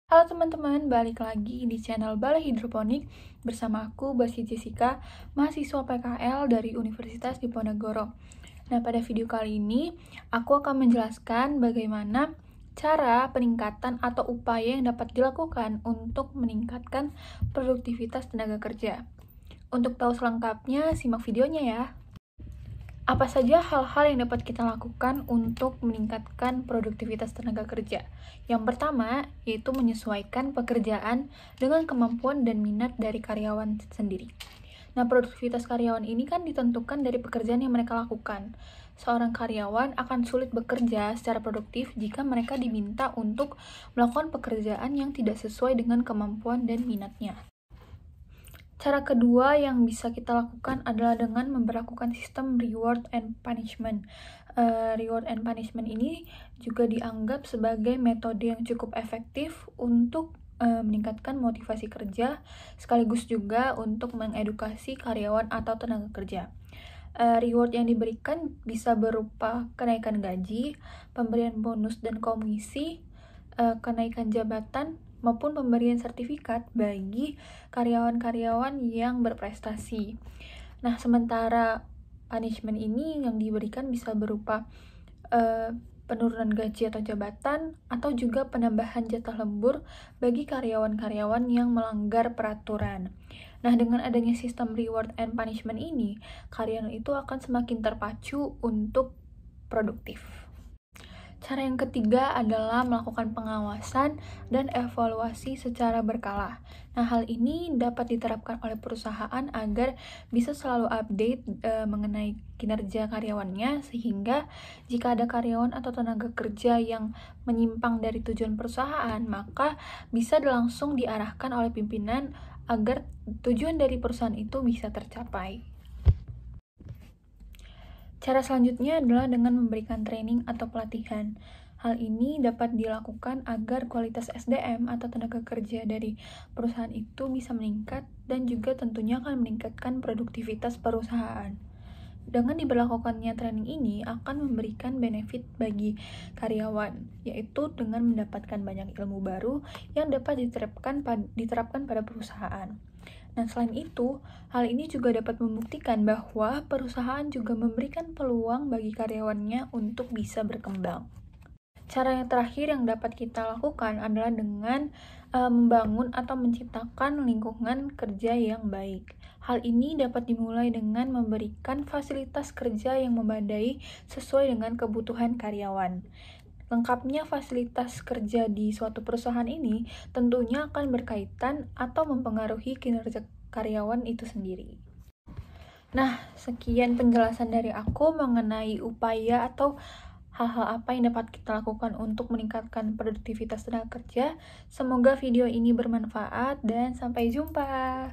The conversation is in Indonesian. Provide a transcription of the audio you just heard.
Halo teman-teman, balik lagi di channel Balai Hidroponik bersama aku, Basti Jessica, mahasiswa PKL dari Universitas Diponegoro. Nah, pada video kali ini, aku akan menjelaskan bagaimana cara peningkatan atau upaya yang dapat dilakukan untuk meningkatkan produktivitas tenaga kerja. Untuk tahu selengkapnya, simak videonya ya. Apa saja hal-hal yang dapat kita lakukan untuk meningkatkan produktivitas tenaga kerja? Yang pertama, yaitu menyesuaikan pekerjaan dengan kemampuan dan minat dari karyawan sendiri. Nah, produktivitas karyawan ini kan ditentukan dari pekerjaan yang mereka lakukan. Seorang karyawan akan sulit bekerja secara produktif jika mereka diminta untuk melakukan pekerjaan yang tidak sesuai dengan kemampuan dan minatnya. Cara kedua yang bisa kita lakukan adalah dengan memberlakukan sistem reward and punishment. Reward and punishment ini juga dianggap sebagai metode yang cukup efektif untuk meningkatkan motivasi kerja, sekaligus juga untuk mengedukasi karyawan atau tenaga kerja. Reward yang diberikan bisa berupa kenaikan gaji, pemberian bonus dan komisi, kenaikan jabatan, maupun pemberian sertifikat bagi karyawan-karyawan yang berprestasi. Nah, sementara punishment ini yang diberikan bisa berupa penurunan gaji atau jabatan, atau juga penambahan jatah lembur bagi karyawan-karyawan yang melanggar peraturan. Nah, dengan adanya sistem reward and punishment ini, karyawan itu akan semakin terpacu untuk produktif. Cara yang ketiga adalah melakukan pengawasan dan evaluasi secara berkala. Nah, hal ini dapat diterapkan oleh perusahaan agar bisa selalu update mengenai kinerja karyawannya, sehingga jika ada karyawan atau tenaga kerja yang menyimpang dari tujuan perusahaan, maka bisa langsung diarahkan oleh pimpinan agar tujuan dari perusahaan itu bisa tercapai. Cara selanjutnya adalah dengan memberikan training atau pelatihan. Hal ini dapat dilakukan agar kualitas SDM atau tenaga kerja dari perusahaan itu bisa meningkat dan juga tentunya akan meningkatkan produktivitas perusahaan. Dengan diberlakukannya training ini akan memberikan benefit bagi karyawan, yaitu dengan mendapatkan banyak ilmu baru yang dapat diterapkan pada perusahaan. Nah, selain itu, hal ini juga dapat membuktikan bahwa perusahaan juga memberikan peluang bagi karyawannya untuk bisa berkembang. Cara yang terakhir yang dapat kita lakukan adalah dengan membangun atau menciptakan lingkungan kerja yang baik. Hal ini dapat dimulai dengan memberikan fasilitas kerja yang memadai sesuai dengan kebutuhan karyawan. Lengkapnya fasilitas kerja di suatu perusahaan ini tentunya akan berkaitan atau mempengaruhi kinerja karyawan itu sendiri. Nah, sekian penjelasan dari aku mengenai upaya atau hal-hal apa yang dapat kita lakukan untuk meningkatkan produktivitas tenaga kerja. Semoga video ini bermanfaat dan sampai jumpa.